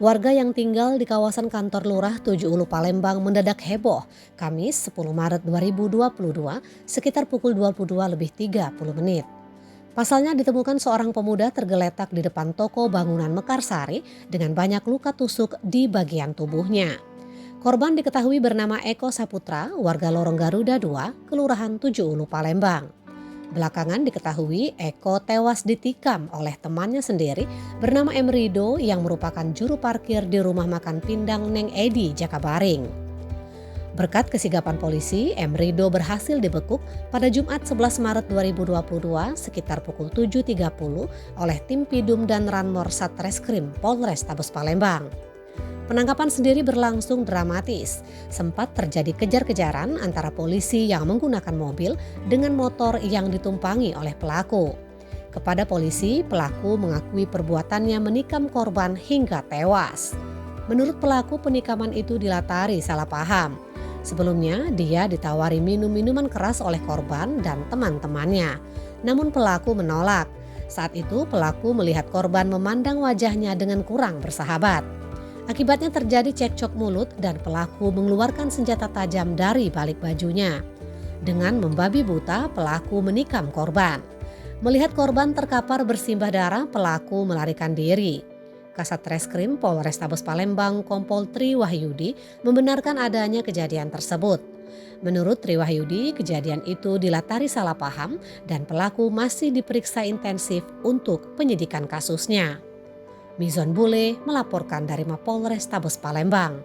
Warga yang tinggal di kawasan kantor Lurah Tujuh Ulu Palembang mendadak heboh Kamis 10 Maret 2022 sekitar pukul 22:30. Pasalnya ditemukan seorang pemuda tergeletak di depan toko bangunan Mekarsari dengan banyak luka tusuk di bagian tubuhnya. Korban diketahui bernama Eko Saputra, warga Lorong Garuda 2, Kelurahan Tujuh Ulu Palembang. Belakangan diketahui Eko tewas ditikam oleh temannya sendiri bernama Emrido yang merupakan juru parkir di rumah makan Pindang Neng Edi, Jakabaring. Berkat kesigapan polisi, Emrido berhasil dibekuk pada Jumat 11 Maret 2022 sekitar pukul 7.30 oleh tim Pidum dan Ranmor Satreskrim Polres Tabes Palembang. Penangkapan sendiri berlangsung dramatis. Sempat terjadi kejar-kejaran antara polisi yang menggunakan mobil dengan motor yang ditumpangi oleh pelaku. Kepada polisi, pelaku mengakui perbuatannya menikam korban hingga tewas. Menurut pelaku, penikaman itu dilatari salah paham. Sebelumnya, dia ditawari minum minuman keras oleh korban dan teman-temannya. Namun pelaku menolak. Saat itu, pelaku melihat korban memandang wajahnya dengan kurang bersahabat. Akibatnya terjadi cekcok mulut dan pelaku mengeluarkan senjata tajam dari balik bajunya. Dengan membabi buta, pelaku menikam korban. Melihat korban terkapar bersimbah darah, pelaku melarikan diri. Kasat Reskrim Polrestabes Palembang Kompol Tri Wahyudi membenarkan adanya kejadian tersebut. Menurut Tri Wahyudi, kejadian itu dilatari salah paham dan pelaku masih diperiksa intensif untuk penyidikan kasusnya. Mizon Bule melaporkan dari Mapolres Tabes Palembang.